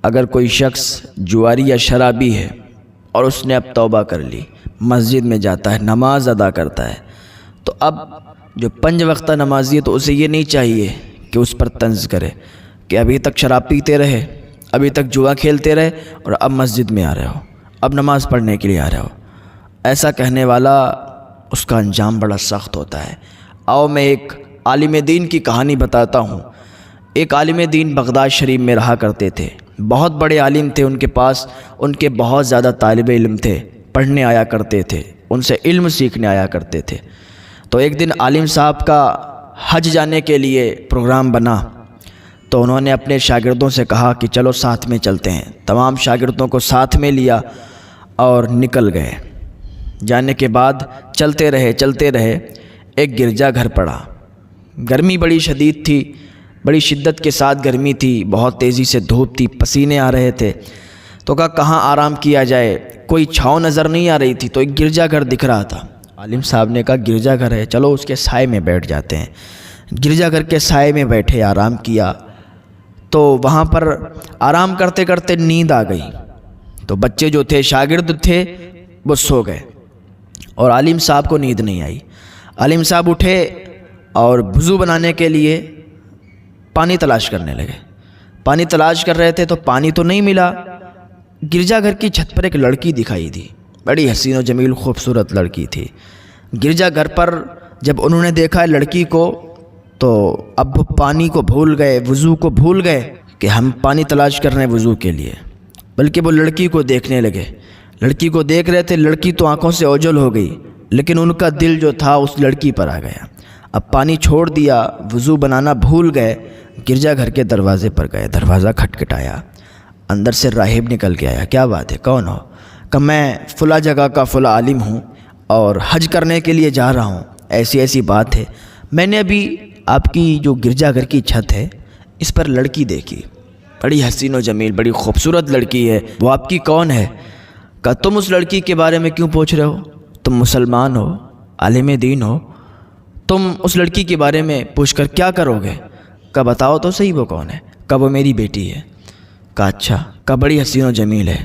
اگر کوئی شخص جواری یا شرابی ہے اور اس نے اب توبہ کر لی، مسجد میں جاتا ہے، نماز ادا کرتا ہے، تو اب جو 5 وقتہ نمازی ہے تو اسے یہ نہیں چاہیے کہ اس پر طنز کرے کہ ابھی تک شراب پیتے رہے، ابھی تک جوا کھیلتے رہے اور اب مسجد میں آ رہے ہو، اب نماز پڑھنے کے لیے آ رہے ہو۔ ایسا کہنے والا اس کا انجام بڑا سخت ہوتا ہے۔ آؤ میں ایک عالم دین کی کہانی بتاتا ہوں۔ ایک عالم دین بغداد شریف میں رہا کرتے تھے، بہت بڑے عالم تھے، ان کے پاس ان کے بہت زیادہ طالب علم تھے، پڑھنے آیا کرتے تھے، ان سے علم سیکھنے آیا کرتے تھے۔ تو ایک دن عالم صاحب کا حج جانے کے لیے پروگرام بنا، تو انہوں نے اپنے شاگردوں سے کہا کہ چلو ساتھ میں چلتے ہیں۔ تمام شاگردوں کو ساتھ میں لیا اور نکل گئے۔ جانے کے بعد چلتے رہے، ایک گرجا گھر پڑا۔ گرمی بڑی شدید تھی، بڑی شدت کے ساتھ گرمی تھی، بہت تیزی سے دھوپ تھی، پسینے آ رہے تھے۔ تو کہا کہاں آرام کیا جائے، کوئی چھاؤں نظر نہیں آ رہی تھی، تو ایک گرجا گھر دکھ رہا تھا۔ عالم صاحب نے کہا گرجا گھر ہے، چلو اس کے سائے میں بیٹھ جاتے ہیں۔ گرجا گھر کے سائے میں بیٹھے، آرام کیا، تو وہاں پر آرام کرتے کرتے نیند آ گئی۔ تو بچے جو تھے، شاگرد تھے، وہ سو گئے اور عالم صاحب کو نیند نہیں آئی۔ عالم صاحب اٹھے اور وضو بنانے کے لیے پانی تلاش کرنے لگے۔ پانی تلاش کر رہے تھے تو پانی تو نہیں ملا۔ گرجا گھر کی چھت پر ایک لڑکی دکھائی دی، بڑی حسین و جمیل خوبصورت لڑکی تھی۔ گرجا گھر پر جب انہوں نے دیکھا لڑکی کو، تو اب وہ پانی کو بھول گئے، وضو کو بھول گئے کہ ہم پانی تلاش کر رہے ہیں وضو کے لیے، بلکہ وہ لڑکی کو دیکھنے لگے۔ لڑکی کو دیکھ رہے تھے، لڑکی تو آنکھوں سے اوجھل ہو گئی، لیکن ان کا دل جو تھا اس لڑکی پر آ گیا۔ اب پانی چھوڑ دیا، وضو بنانا بھول گئے، گرجا گھر کے دروازے پر گئے، دروازہ کھٹکھٹایا، اندر سے راہب نکل کے آیا۔ کیا بات ہے، کون ہو؟ کہ میں فلاں جگہ کا فلاں عالم ہوں اور حج کرنے کے لیے جا رہا ہوں، ایسی ایسی بات ہے، میں نے ابھی آپ کی جو گرجا گھر کی چھت ہے اس پر لڑکی دیکھی، بڑی حسین و جمیل، بڑی خوبصورت لڑکی ہے، وہ آپ کی کون ہے؟ کہ تم اس لڑکی کے بارے میں کیوں پوچھ رہے ہو؟ تم مسلمان ہو، عالم دین ہو، تم اس لڑکی کے بارے میں پوچھ کر کیا کرو گے؟ کہ بتاؤ تو صحیح وہ کون ہے؟ کہ وہ میری بیٹی ہے۔ کہ اچھا، کہ بڑی حسین و جمیل ہے،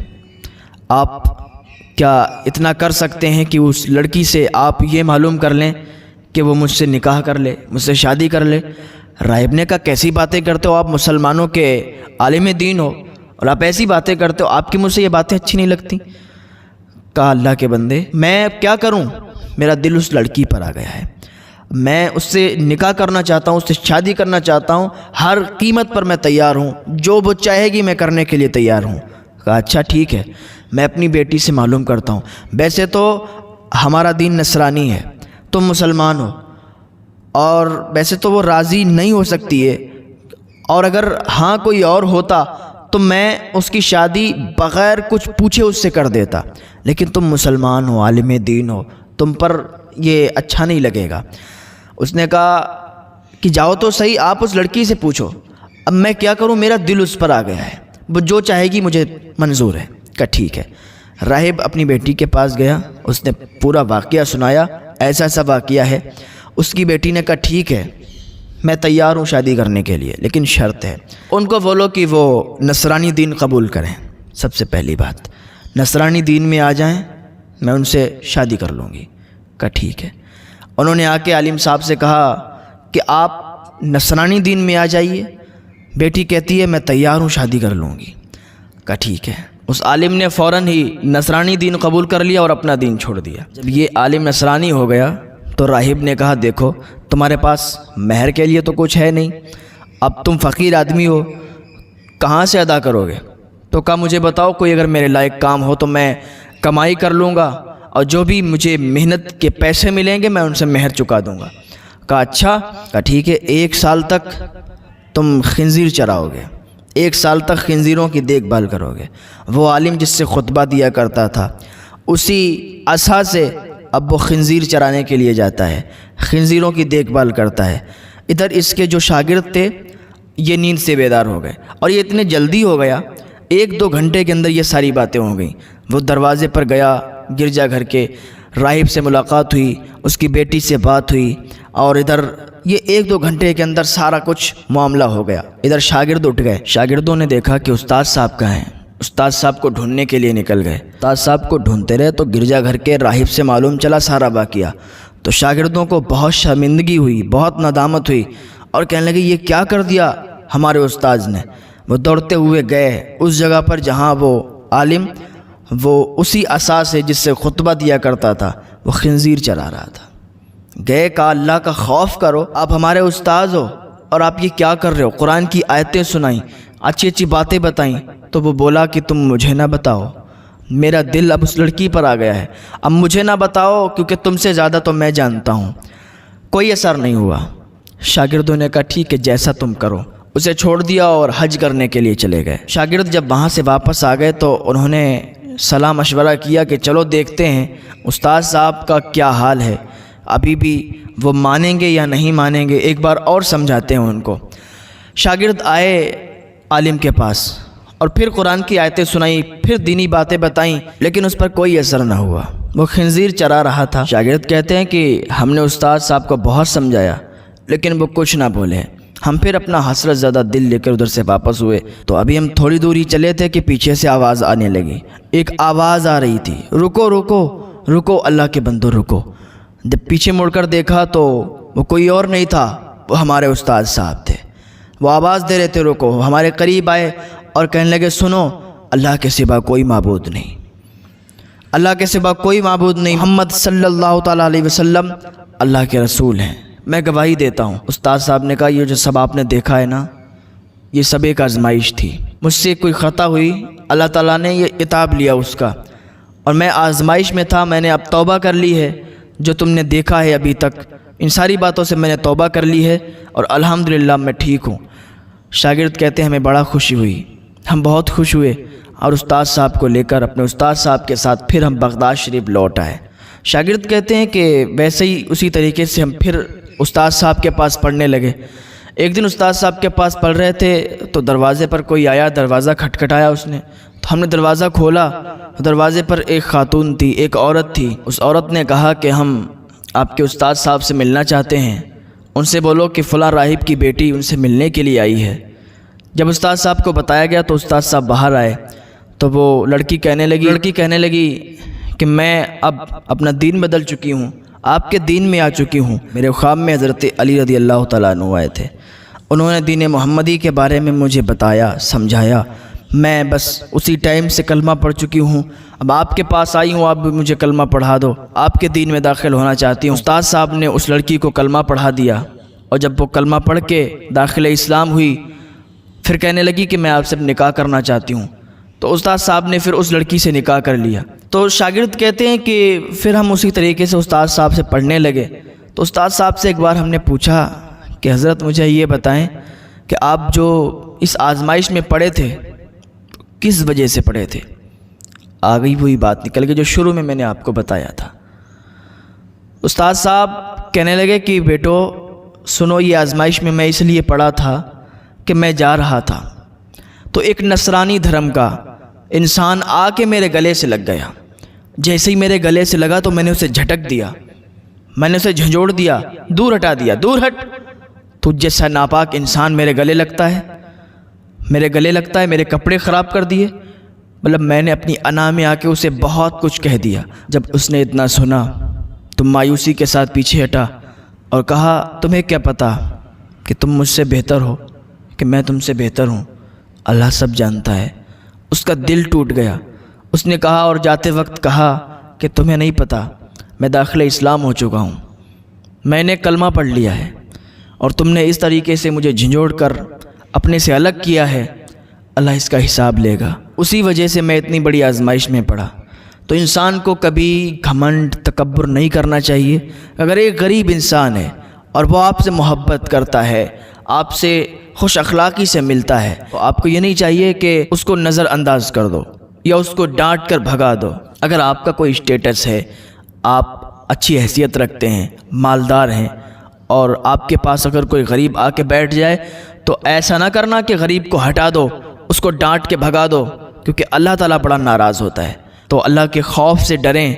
آپ کیا اتنا کر سکتے ہیں کہ اس لڑکی سے آپ یہ معلوم کر لیں کہ وہ مجھ سے نکاح کر لے، مجھ سے شادی کر لے؟ راہب نے کہا کیسی باتیں کرتے ہو، آپ مسلمانوں کے عالم دین ہو اور آپ ایسی باتیں کرتے ہو، آپ کی مجھ سے یہ باتیں اچھی نہیں لگتی۔ کہا اللہ کے بندے، میں کیا کروں، میرا دل اس لڑکی پر آ گیا ہے، میں اس سے نکاح کرنا چاہتا ہوں، اس سے شادی کرنا چاہتا ہوں، ہر قیمت پر میں تیار ہوں، جو وہ چاہے گی میں کرنے کے لیے تیار ہوں۔ کہا اچھا ٹھیک ہے، میں اپنی بیٹی سے معلوم کرتا ہوں، ویسے تو ہمارا دین نصرانی ہے، تم مسلمان ہو، اور ویسے تو وہ راضی نہیں ہو سکتی ہے، اور اگر ہاں کوئی اور ہوتا تو میں اس کی شادی بغیر کچھ پوچھے اس سے کر دیتا، لیکن تم مسلمان ہو، عالم دین ہو، تم پر یہ اچھا نہیں لگے گا۔ اس نے کہا کہ جاؤ تو صحیح، آپ اس لڑکی سے پوچھو، اب میں کیا کروں، میرا دل اس پر آ گیا ہے، وہ جو چاہے گی مجھے منظور ہے۔ کہا ٹھیک ہے۔ راہب اپنی بیٹی کے پاس گیا، اس نے پورا واقعہ سنایا، ایسا ایسا واقعہ ہے۔ اس کی بیٹی نے کہا ٹھیک ہے، میں تیار ہوں شادی کرنے کے لیے، لیکن شرط ہے، ان کو بولو کہ وہ نصرانی دین قبول کریں۔ سب سے پہلی بات، نصرانی دین میں آ جائیں، میں ان سے شادی کر لوں گی۔ کہا ٹھیک ہے۔ انہوں نے آ کے عالم صاحب سے کہا کہ آپ نصرانی دین میں آ جائیے۔ بیٹی کہتی ہے میں تیار ہوں، شادی کر لوں گی۔ کہا ٹھیک ہے۔ اس عالم نے فوراً ہی نصرانی دین قبول کر لیا اور اپنا دین چھوڑ دیا۔ جب یہ عالم نصرانی ہو گیا تو راہب نے کہا دیکھو تمہارے پاس مہر کے لیے تو کچھ ہے نہیں، اب تم فقیر آدمی ہو، کہاں سے ادا کرو گے؟ تو کہا مجھے بتاؤ کوئی اگر میرے لائق کام ہو تو میں کمائی کر لوں گا، اور جو بھی مجھے محنت کے پیسے ملیں گے میں ان سے مہر چکا دوں گا۔ کہا اچھا۔ کہا ٹھیک ہے، 1 سال تک تم خنزیر چراؤ گے، 1 سال تک خنزیروں کی دیکھ بھال کرو گے۔ وہ عالم جس سے خطبہ دیا کرتا تھا اسی عصا سے اب وہ خنزیر چرانے کے لیے جاتا ہے، خنزیروں کی دیکھ بھال کرتا ہے۔ ادھر اس کے جو شاگرد تھے یہ نیند سے بیدار ہو گئے، اور یہ اتنے جلدی ہو گیا، 1-2 گھنٹے کے اندر یہ ساری باتیں ہو گئیں۔ وہ دروازے پر گیا، گرجا گھر کے راہب سے ملاقات ہوئی، اس کی بیٹی سے بات ہوئی، اور ادھر یہ 1-2 گھنٹے کے اندر سارا کچھ معاملہ ہو گیا۔ ادھر شاگرد اٹھ گئے، شاگردوں نے دیکھا کہ استاد صاحب کہاں ہیں، استاد صاحب کو ڈھونڈنے کے لیے نکل گئے۔ استاد صاحب کو ڈھونڈتے رہے تو گرجا گھر کے راہب سے معلوم چلا سارا واقعہ، تو شاگردوں کو بہت شرمندگی ہوئی، بہت ندامت ہوئی، اور کہنے لگے یہ کیا کر دیا ہمارے استاد نے۔ وہ دوڑتے ہوئے گئے اس جگہ پر جہاں وہ عالم وہ اسی عصا سے جس سے خطبہ دیا کرتا تھا وہ خنزیر چلا رہا تھا۔ گئے، کہا اللہ کا خوف کرو، آپ ہمارے استاد ہو اور آپ یہ کیا کر رہے ہو؟ قرآن کی آیتیں سنائیں، اچھی اچھی باتیں بتائیں، تو وہ بولا کہ تم مجھے نہ بتاؤ، میرا دل اب اس لڑکی پر آ گیا ہے، اب مجھے نہ بتاؤ کیونکہ تم سے زیادہ تو میں جانتا ہوں۔ کوئی اثر نہیں ہوا۔ شاگردوں نے کہا ٹھیک ہے جیسا تم کرو، اسے چھوڑ دیا اور حج کرنے کے لیے چلے گئے۔ شاگرد جب وہاں سے واپس آ گئے تو انہوں نے صلاح مشورہ کیا کہ چلو دیکھتے ہیں استاد صاحب کا کیا حال ہے، ابھی بھی وہ مانیں گے یا نہیں مانیں گے، ایک بار اور سمجھاتے ہیں ان کو۔ شاگرد آئے عالم کے پاس اور پھر قرآن کی آیتیں سنائیں، پھر دینی باتیں بتائیں، لیکن اس پر کوئی اثر نہ ہوا، وہ خنزیر چرا رہا تھا۔ شاگرد کہتے ہیں کہ ہم نے استاد صاحب کو بہت سمجھایا لیکن وہ کچھ نہ بولے۔ ہم پھر اپنا حسرت زدہ دل لے کر ادھر سے واپس ہوئے تو ابھی ہم تھوڑی دور ہی چلے تھے کہ پیچھے سے آواز آنے لگی، ایک آواز آ رہی تھی، رکو رکو رکو اللہ کے بندو رکو۔ جب پیچھے مڑ کر دیکھا تو وہ کوئی اور نہیں تھا، وہ ہمارے استاد صاحب تھے۔ وہ آواز دے رہے تھے رکو، ہمارے قریب آئے اور کہنے لگے سنو، اللہ کے سوا کوئی معبود نہیں، اللہ کے سوا کوئی معبود نہیں، محمد صلی اللہ تعالیٰ علیہ وسلم اللہ کے رسول ہیں، میں گواہی دیتا ہوں۔ استاد صاحب نے کہا یہ جو سب آپ نے دیکھا ہے نا، یہ سب ایک آزمائش تھی، مجھ سے کوئی خطا ہوئی، اللہ تعالیٰ نے یہ عتاب لیا اس کا، اور میں آزمائش میں تھا، میں نے اب توبہ کر لی ہے۔ جو تم نے دیکھا ہے ابھی تک ان ساری باتوں سے میں نے توبہ کر لی ہے اور الحمدللہ میں ٹھیک ہوں۔ شاگرد کہتے ہیں ہمیں بڑا خوشی ہوئی، ہم بہت خوش ہوئے اور استاد صاحب کو لے کر اپنے استاد صاحب کے ساتھ پھر ہم بغداد شریف لوٹ آئے۔ شاگرد کہتے ہیں کہ ویسے ہی اسی طریقے سے ہم پھر استاد صاحب کے پاس پڑھنے لگے۔ ایک دن استاد صاحب کے پاس پڑھ رہے تھے تو دروازے پر کوئی آیا، دروازہ کھٹکھٹایا اس نے، تو ہم نے دروازہ کھولا، دروازے پر ایک خاتون تھی، ایک عورت تھی۔ اس عورت نے کہا کہ ہم آپ کے استاد صاحب سے ملنا چاہتے ہیں، ان سے بولو کہ فلاں راہب کی بیٹی ان سے ملنے کے لیے آئی ہے۔ جب استاد صاحب کو بتایا گیا تو استاد صاحب باہر آئے تو وہ لڑکی کہنے لگی کہ میں اب اپنا دین بدل چکی ہوں، آپ کے دین میں آ چکی ہوں۔ میرے خواب میں حضرت علی رضی اللہ تعالیٰ عنہ آئے تھے، انہوں نے دین محمدی کے بارے میں مجھے بتایا، سمجھایا، میں بس اسی ٹائم سے کلمہ پڑھ چکی ہوں، اب آپ کے پاس آئی ہوں، آپ بھی مجھے کلمہ پڑھا دو، آپ کے دین میں داخل ہونا چاہتی ہوں۔ استاد صاحب نے اس لڑکی کو کلمہ پڑھا دیا اور جب وہ کلمہ پڑھ کے داخل اسلام ہوئی پھر کہنے لگی کہ میں آپ سے نکاح کرنا چاہتی ہوں، تو استاد صاحب نے پھر اس لڑکی سے نکاح کر لیا۔ تو شاگرد کہتے ہیں کہ پھر ہم اسی طریقے سے استاد صاحب سے پڑھنے لگے تو استاد صاحب سے ایک بار ہم نے پوچھا کہ حضرت مجھے یہ بتائیں کہ آپ جو اس آزمائش میں پڑے تھے کس وجہ سے پڑے تھے؟ آ گئی وہی بات نکل گئی جو شروع میں نے آپ کو بتایا تھا۔ استاد صاحب کہنے لگے کہ بیٹو سنو، یہ آزمائش میں اس لیے پڑا تھا کہ میں جا رہا تھا تو ایک نصرانی دھرم کا انسان آ کے میرے گلے سے لگ گیا، جیسے ہی میرے گلے سے لگا تو میں نے اسے جھٹک دیا، میں نے اسے جھنجھوڑ دیا، دور ہٹا دیا، دور ہٹ، تجھ جیسا ناپاک انسان میرے گلے لگتا ہے، میرے کپڑے خراب کر دیے۔ مطلب میں نے اپنی انا میں آ کے اسے بہت کچھ کہہ دیا۔ جب اس نے اتنا سنا تو مایوسی کے ساتھ پیچھے ہٹا اور کہا تمہیں کیا پتہ کہ تم مجھ سے بہتر ہو کہ میں تم سے بہتر ہوں، اللہ سب جانتا ہے۔ اس کا دل ٹوٹ گیا۔ اس نے کہا اور جاتے وقت کہا کہ تمہیں نہیں پتہ میں داخل اسلام ہو چکا ہوں، میں نے کلمہ پڑھ لیا ہے اور تم نے اس طریقے سے مجھے جھنجھوڑ کر اپنے سے الگ کیا ہے، اللہ اس کا حساب لے گا۔ اسی وجہ سے میں اتنی بڑی آزمائش میں پڑا۔ تو انسان کو کبھی گھمنڈ تکبر نہیں کرنا چاہیے۔ اگر ایک غریب انسان ہے اور وہ آپ سے محبت کرتا ہے، آپ سے خوش اخلاقی سے ملتا ہے، تو آپ کو یہ نہیں چاہیے کہ اس کو نظر انداز کر دو یا اس کو ڈانٹ کر بھگا دو۔ اگر آپ کا کوئی اسٹیٹس ہے، آپ اچھی حیثیت رکھتے ہیں، مالدار ہیں، اور آپ کے پاس اگر کوئی غریب آ کے بیٹھ جائے تو ایسا نہ کرنا کہ غریب کو ہٹا دو، اس کو ڈانٹ کے بھگا دو، کیونکہ اللہ تعالیٰ بڑا ناراض ہوتا ہے۔ تو اللہ کے خوف سے ڈریں۔